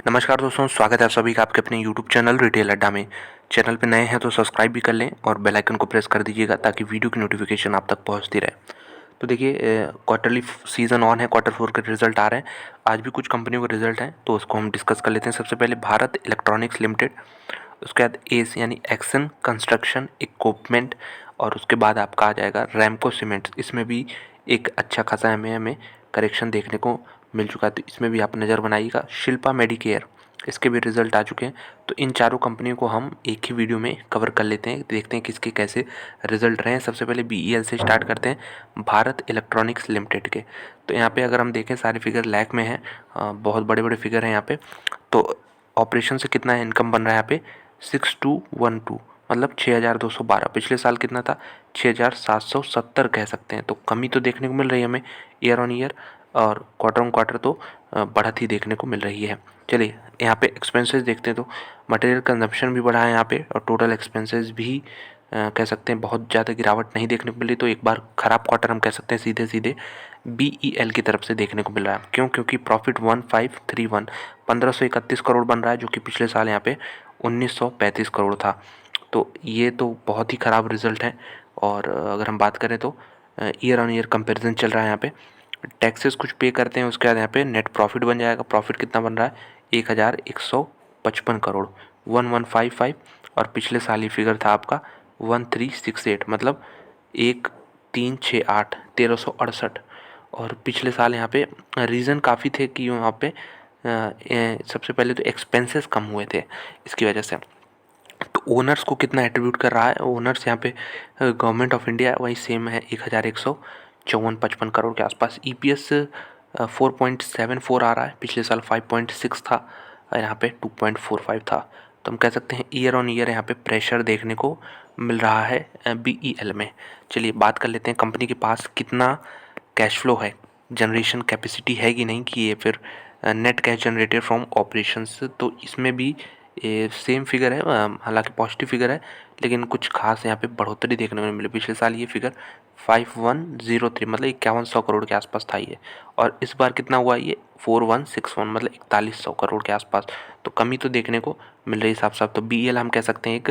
नमस्कार दोस्तों, स्वागत है आप सभी का आपके अपने यूट्यूब चैनल रिटेल अड्डा में। चैनल पे नए हैं तो सब्सक्राइब भी कर लें और बेल आइकन को प्रेस कर दीजिएगा ताकि वीडियो की नोटिफिकेशन आप तक पहुंचती रहे। तो देखिए, क्वार्टरली सीजन ऑन है, क्वार्टर फोर के रिजल्ट आ रहे हैं। आज भी कुछ कंपनियों के रिजल्ट हैं तो उसको हम डिस्कस कर लेते हैं। सबसे पहले भारत इलेक्ट्रॉनिक्स लिमिटेड, उसके बाद एस यानी एक्सन कंस्ट्रक्शन इक्विपमेंट, और उसके बाद आपका आ जाएगा रैमको सीमेंट्स। इसमें भी एक अच्छा खासा हमें करेक्शन देखने को मिल चुका है, तो इसमें भी आप नज़र बनाइएगा। शिल्पा मेडिकेयर, इसके भी रिजल्ट आ चुके हैं। तो इन चारों कंपनियों को हम एक ही वीडियो में कवर कर लेते हैं, देखते हैं किसके कैसे रिजल्ट रहे हैं। सबसे पहले बीईएल से स्टार्ट करते हैं, भारत इलेक्ट्रॉनिक्स लिमिटेड के। तो यहाँ पे अगर हम देखें सारे फिगर लैक में हैं, बहुत बड़े बड़े फिगर हैं यहाँ पे। तो ऑपरेशन से कितना इनकम बन रहा है यहाँ पे 6212, मतलब 6212। पिछले साल कितना था 6770 कह सकते हैं। तो कमी तो देखने को मिल रही है हमें ईयर ऑन ईयर, और क्वार्टर ऑन क्वार्टर तो बढ़त ही देखने को मिल रही है। चलिए यहाँ पे एक्सपेंसेस देखते हैं। तो मटेरियल कंजप्शन भी बढ़ा है यहाँ पे, और टोटल एक्सपेंसेस भी कह सकते हैं बहुत ज़्यादा गिरावट नहीं देखने को मिली। तो एक बार ख़राब क्वार्टर हम कह सकते हैं सीधे सीधे बीईएल की तरफ से देखने को मिल रहा है। क्यों? क्योंकि प्रॉफिट 1531 1531 करोड़ बन रहा है, जो कि पिछले साल यहाँ पे 1935 करोड़ था। तो ये तो बहुत ही ख़राब रिजल्ट है। और अगर हम बात करें तो ईयर ऑन ईयर कंपैरिजन चल रहा है यहाँ पे। टैक्सेस कुछ पे करते हैं, उसके बाद यहाँ पे नेट प्रॉफिट बन जाएगा। प्रॉफिट कितना बन रहा है 1155 करोड़ 1155, और पिछले साल ही फिगर था आपका 1368, मतलब 1368 1368। और पिछले साल यहाँ पे रीज़न काफ़ी थे कि यहाँ पे सबसे पहले तो एक्सपेंसेस कम हुए थे इसकी वजह से। तो ओनर्स को कितना एट्रीब्यूट कर रहा है, ओनर्स यहाँ पे गवर्नमेंट ऑफ इंडिया वही सेम है, 1154 करोड़ के आसपास। ईपीएस 4.74 आ रहा है, पिछले साल 5.6 था, और यहाँ पे 2.45 था। तो हम कह सकते हैं ईयर ऑन ईयर यहाँ पे प्रेशर देखने को मिल रहा है बीईएल में। चलिए बात कर लेते हैं कंपनी के पास कितना कैश फ्लो है, जनरेशन कैपेसिटी है कि नहीं, कि ये फिर net cash generated from operations. तो इसमें भी सेम फिगर है, हालांकि पॉजिटिव फिगर है, लेकिन कुछ खास यहाँ पे बढ़ोतरी देखने को नहीं मिली। पिछले साल ये फिगर 5103, मतलब 5100 करोड़ के आसपास था ये, और इस बार कितना हुआ ये 4161, मतलब 4100 करोड़ के आसपास। तो कमी तो देखने को मिल रही है साफ साफ। तो बीएल हम कह सकते हैं एक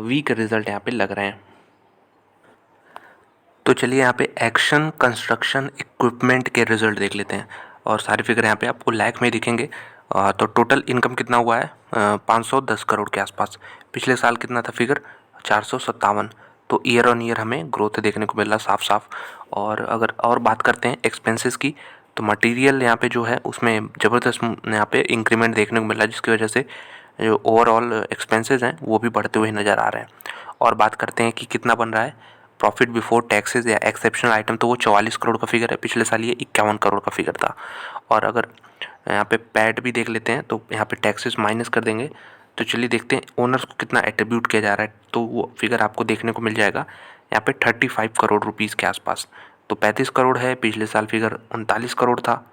वीक रिजल्ट यहाँ पे लग रहे हैं। तो चलिए यहाँ पे एक्शन कंस्ट्रक्शन इक्विपमेंट के रिजल्ट देख लेते हैं, और सारे फिगर यहाँ पे आपको लैक में दिखेंगे। तो टोटल इनकम कितना हुआ है 510 करोड़ के आसपास। पिछले साल कितना था फिगर 457। तो ईयर ऑन ईयर हमें ग्रोथ देखने को मिल रहा साफ साफ। और अगर और बात करते हैं एक्सपेंसेस की, तो मटेरियल यहाँ पे जो है उसमें ज़बरदस्त यहाँ पे इंक्रीमेंट देखने को मिल रहा है, जिसकी वजह से जो ओवरऑल एक्सपेंसेस हैं वो भी बढ़ते हुए नज़र आ रहे हैं। और बात करते हैं कि कितना बन रहा है प्रॉफिट बिफोर टैक्सेस या एक्सेप्शनल आइटम, तो वो 44 करोड़ का फिगर है। पिछले साल ये 51 करोड़ का फिगर था। और अगर यहाँ पे पैट भी देख लेते हैं, तो यहाँ पे टैक्सेस माइनस कर देंगे। तो चलिए देखते हैं ओनर्स को कितना एट्रीब्यूट किया जा रहा है, तो वो फिगर आपको देखने को मिल जाएगा यहाँ पे 35 करोड़ रुपीज़ के आसपास। तो 35 करोड़ है, पिछले साल फिगर 39 करोड़ था।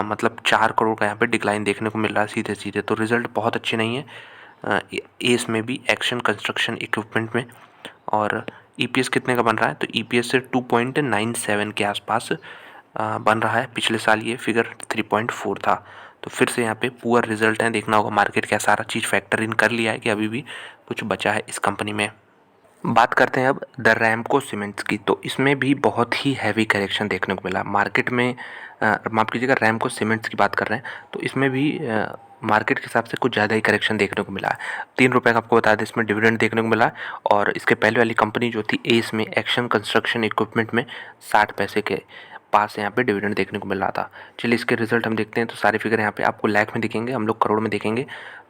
मतलब 4 करोड़ का यहाँ पे डिक्लाइन देखने को मिल रहा है सीधे सीधे। तो रिज़ल्ट बहुत अच्छे नहीं है एस में भी, एक्शन कंस्ट्रक्शन इक्विपमेंट में। और ईपीएस कितने का बन रहा है, तो ईपीएस से 2.97 के आसपास बन रहा है। पिछले साल ये फिगर 3.4 था। तो फिर से यहाँ पे पुअर रिजल्ट है। देखना होगा मार्केट क्या सारा चीज़ फैक्टर इन कर लिया है कि अभी भी कुछ बचा है इस कंपनी में। बात करते हैं अब द रैमको सीमेंट्स की। तो इसमें भी बहुत ही हैवी करेक्शन देखने को मिला मार्केट में। माफ़ कीजिएगा, रैमको सीमेंट्स की बात कर रहे हैं। तो इसमें भी मार्केट के हिसाब से कुछ ज़्यादा ही करेक्शन देखने को मिला है। 3 रुपये का आपको बता दें इसमें डिविडेंड देखने को मिला है। और इसके पहले वाली कंपनी जो थी एस में, एक्शन कंस्ट्रक्शन इक्विपमेंट में, 60 पैसे के पास यहाँ पे डिविडेंड देखने को मिल रहा था। चलिए इसके रिजल्ट हम देखते हैं। तो सारे फिगर यहाँ पे आपको लाख में दिखेंगे, हम लोग करोड़ में देखेंगे।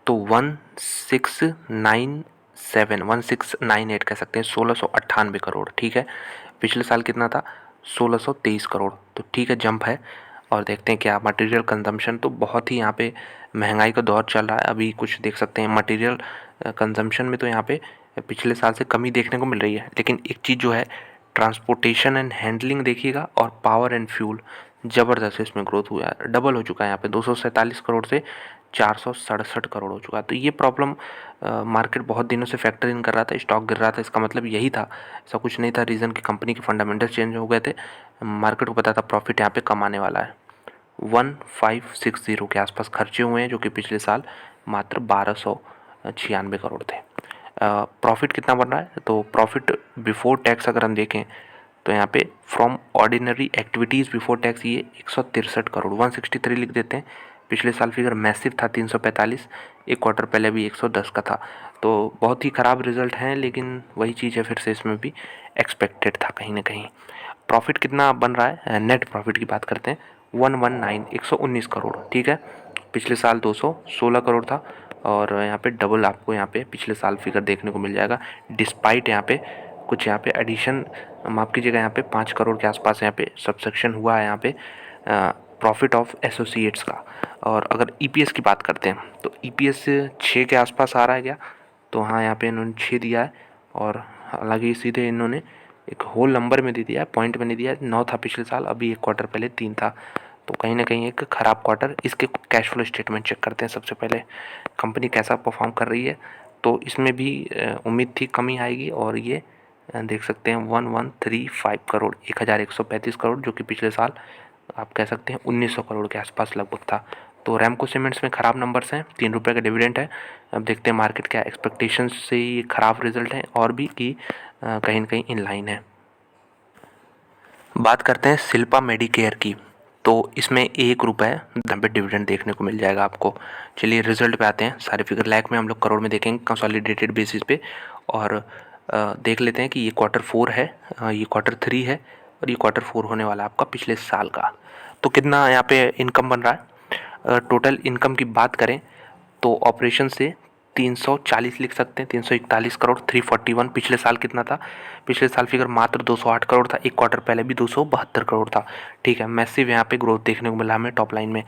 तो 1698 कह सकते हैं, 1698 करोड़, ठीक है। पिछले साल कितना था 1623 करोड़। तो ठीक है, जंप है। और देखते हैं क्या मटेरियल कंजम्पशन, तो बहुत ही यहाँ पे महंगाई का दौर चल रहा है अभी। कुछ देख सकते हैं मटेरियल कंजम्पशन में, तो यहाँ पे पिछले साल से कमी देखने को मिल रही है। लेकिन एक चीज़ जो है ट्रांसपोर्टेशन एंड हैंडलिंग देखिएगा, और पावर एंड फ्यूल, ज़बरदस्त इसमें ग्रोथ हुआ है, डबल हो चुका है यहाँ पे, 247 करोड़ से 467 करोड़ हो चुका है। तो ये प्रॉब्लम मार्केट बहुत दिनों से फैक्टर इन कर रहा था, स्टॉक गिर रहा था, इसका मतलब यही था, ऐसा कुछ नहीं था रीज़न कि कंपनी के फंडामेंटल चेंज हो गए थे। मार्केट को पता था प्रॉफिट यहाँ पे कम आने वाला है। 1560 के आसपास खर्चे हुए हैं, जो कि पिछले साल मात्र 1296 करोड़ थे। प्रॉफिट कितना बन रहा है, तो प्रॉफिट बिफोर टैक्स अगर हम देखें तो यहाँ पे from ordinary activities before tax ये 163 करोड़ 163 लिख देते हैं। पिछले साल फिगर मैसिव था 345, एक क्वार्टर पहले भी 110 का था। तो बहुत ही ख़राब रिजल्ट हैं, लेकिन वही चीज़ है फिर से इसमें भी एक्सपेक्टेड था कहीं ना कहीं। प्रॉफिट कितना बन रहा है, नेट प्रॉफिट की बात करते हैं, 119 करोड़, ठीक है। पिछले साल 216 करोड़ था, और यहाँ पे डबल आपको यहाँ पे पिछले साल फिगर देखने को मिल जाएगा। डिस्पाइट यहाँ पे कुछ यहाँ पे एडिशन, माफ़ कीजिएगा, यहाँ पे 5 करोड़ के आसपास यहाँ पे सब्सक्शन हुआ है यहाँ पे प्रॉफिट ऑफ एसोसिएट्स का। और अगर ईपीएस की बात करते हैं तो ईपीएस 6 के आसपास आ रहा है क्या, तो हाँ यहाँ पे इन्होंने 6 दिया है, और हालांकि सीधे इन्होंने एक होल नंबर में दे दिया है, पॉइंट में नहीं दिया है। 9 था पिछले साल, अभी एक क्वार्टर पहले 3 था, तो कहीं ना कहीं एक ख़राब क्वार्टर। इसके कैश फ्लो स्टेटमेंट चेक करते हैं सबसे पहले, कंपनी कैसा परफॉर्म कर रही है। तो इसमें भी उम्मीद थी कमी आएगी, और ये देख सकते हैं 1135 करोड़ 1135 करोड़, जो कि पिछले साल आप कह सकते हैं 1900 करोड़ के आसपास लगभग था। तो रैमको सीमेंट्स में ख़राब नंबर्स हैं, 3 रुपये का डिविडेंड है। अब देखते हैं मार्केट क्या एक्सपेक्टेशंस से ये ख़राब रिजल्ट है, और भी कि कहीं ना कहीं इन लाइन है। बात करते हैं शिल्पा मेडिकेयर की, तो इसमें 1 रुपये डिविडेंड देखने को मिल जाएगा आपको। चलिए रिजल्ट पे आते हैं, सारे फिगर लाख में हम लोग करोड़ में देखेंगे कंसोलिडेटेड बेसिस पे, और देख लेते हैं कि ये Q4 है, ये Q3 है, और ये Q4 होने वाला आपका पिछले साल का। तो कितना यहाँ पे इनकम बन रहा है, टोटल इनकम की बात करें तो ऑपरेशन से 340 लिख सकते हैं, 341 करोड़ 341। पिछले साल कितना था, पिछले साल फिगर मात्र 208 करोड़ था, एक क्वार्टर पहले भी 272 करोड़ था, ठीक है। मैसिव यहाँ पे ग्रोथ देखने को मिला हमें टॉप लाइन में।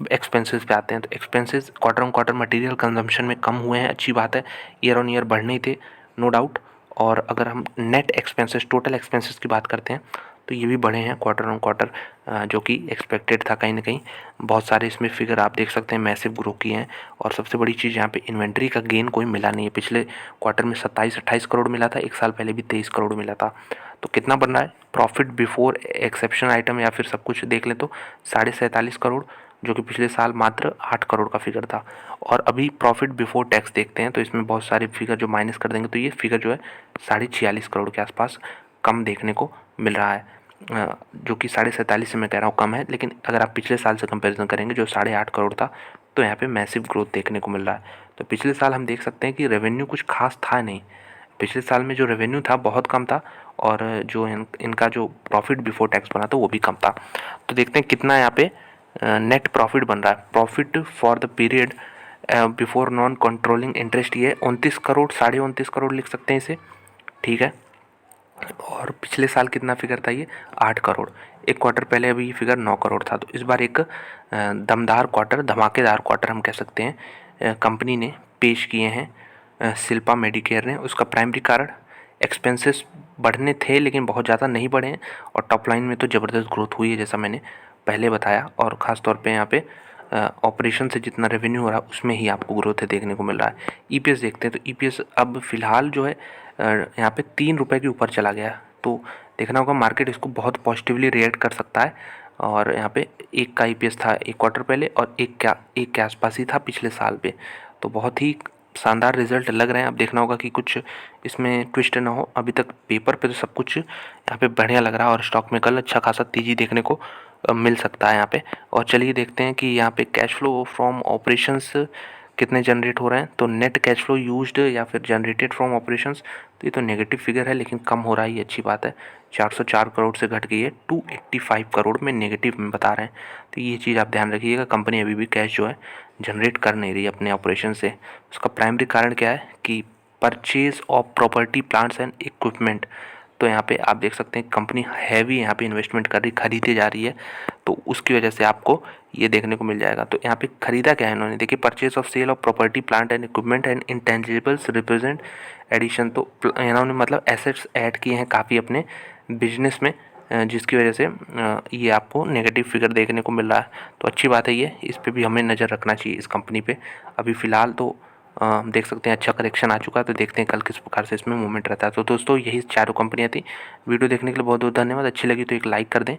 अब एक्सपेंसेस पे आते हैं, तो expenses quarter on quarter material consumption में कम हुए हैं, अच्छी बात है। ईयर ऑन ईयर बढ़ने ही थे, नो डाउट। और अगर हम नेट एक्सपेंसेस, टोटल एक्सपेंसेस की बात करते हैं, तो ये भी बढ़े हैं क्वार्टर ऑन क्वार्टर, जो कि एक्सपेक्टेड था कहीं ना कहीं। बहुत सारे इसमें फिगर आप देख सकते हैं मैसिव ग्रो किए हैं। और सबसे बड़ी चीज़ यहाँ पे इन्वेंट्री का गेन कोई मिला नहीं है। पिछले क्वार्टर में 27-28 करोड़ मिला था, एक साल पहले भी 23 करोड़ मिला था। तो कितना बन रहा है प्रॉफिट बिफोर एक्सेप्शन आइटम, या फिर सब कुछ देख लें तो 47.5 करोड़, जो कि पिछले साल मात्र 8 करोड़ का फिगर था। और अभी प्रॉफिट बिफोर टैक्स देखते हैं, तो इसमें बहुत सारे फिगर जो माइनस कर देंगे, तो ये फिगर जो है 46.5 करोड़ के आसपास कम देखने को मिल रहा है, जो कि 47.5 से मैं कह रहा हूँ कम है। लेकिन अगर आप पिछले साल से कंपैरिजन करेंगे जो 8.5 करोड़ था, तो यहाँ पे मैसिव ग्रोथ देखने को मिल रहा है। तो पिछले साल हम देख सकते हैं कि रेवेन्यू कुछ खास था नहीं, पिछले साल में जो रेवेन्यू था बहुत कम था, और जो इनका जो प्रॉफिट बिफोर टैक्स बना था वो भी कम था। तो देखते हैं कितना यहाँ पे नेट प्रॉफिट बन रहा है। Profit for the period before non controlling interest, ये 29 करोड़ 29.5 करोड़ लिख सकते हैं इसे, ठीक है। और पिछले साल कितना फिगर था, ये 8 करोड़, एक क्वार्टर पहले अभी ये फिगर 9 करोड़ था। तो इस बार एक दमदार क्वार्टर, धमाकेदार क्वार्टर हम कह सकते हैं कंपनी ने पेश किए हैं शिल्पा मेडिकेयर ने। उसका प्राइमरी कारण एक्सपेंसेस बढ़ने थे, लेकिन बहुत ज़्यादा नहीं बढ़े हैं, और टॉप लाइन में तो ज़बरदस्त ग्रोथ हुई है जैसा मैंने पहले बताया। और ख़ास तौर पे यहाँ पे ऑपरेशन से जितना रेवेन्यू हो रहा है उसमें ही आपको ग्रोथ देखने को मिल रहा है। ईपीएस देखते हैं, तो ईपीएस अब फ़िलहाल जो है यहाँ पे 3 रुपये के ऊपर चला गया। तो देखना होगा, मार्केट इसको बहुत पॉजिटिवली रिएक्ट कर सकता है। और यहाँ पे 1 का ईपीएस था एक क्वार्टर पहले, और 1 के आसपास ही था पिछले साल पे। तो बहुत ही शानदार रिजल्ट लग रहे हैं। अब देखना होगा कि कुछ इसमें ट्विस्ट ना हो। अभी तक पेपर पे तो सब कुछ यहाँ पे बढ़िया लग रहा है, और स्टॉक में कल अच्छा खासा तेज़ी देखने को मिल सकता है यहाँ पे। और चलिए देखते हैं कि यहाँ पे कैश फ्लो फ्रॉम ऑपरेशंस कितने जनरेट हो रहे हैं। तो नेट कैश फ्लो यूज्ड या फिर जनरेटेड फ्रॉम ऑपरेशंस, तो ये तो नेगेटिव फिगर है, लेकिन कम हो रहा है, ये अच्छी बात है। 404 करोड़ से घट गई है 285 करोड़ में, नेगेटिव में बता रहे हैं। तो ये चीज़ आप ध्यान रखिएगा, कंपनी अभी भी कैश जो है जनरेट कर नहीं रही अपने ऑपरेशन से। उसका प्राइमरी कारण क्या है कि purchase of property plants and equipment. तो यहाँ पे आप देख सकते हैं कंपनी हैवी यहाँ पे इन्वेस्टमेंट कर रही, खरीदे जा रही है, तो उसकी वजह से आपको ये देखने को मिल जाएगा। तो यहाँ पे खरीदा क्या है इन्होंने, देखिए purchase of sale of property plant and equipment and intangibles represent addition. तो इन्होंने मतलब एसेट्स ऐड किए हैं काफ़ी अपने बिजनेस में, जिसकी वजह से ये आपको नेगेटिव फिगर देखने को मिल रहा है। तो अच्छी बात है ये, इस पर भी हमें नज़र रखना चाहिए इस कंपनी पे। अभी फ़िलहाल तो देख सकते हैं अच्छा करेक्शन आ चुका है। तो देखते हैं कल किस प्रकार से इसमें मूवमेंट रहता है। तो दोस्तों यही चारों कंपनियाँ थी। वीडियो देखने के लिए बहुत बहुत धन्यवाद। अच्छी लगी तो एक लाइक कर दें।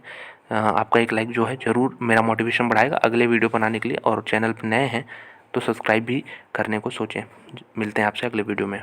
आपका एक लाइक जो है ज़रूर मेरा मोटिवेशन बढ़ाएगा अगले वीडियो बनाने के लिए। और चैनल पर नए हैं तो सब्सक्राइब भी करने को सोचें। मिलते हैं आपसे अगले वीडियो में।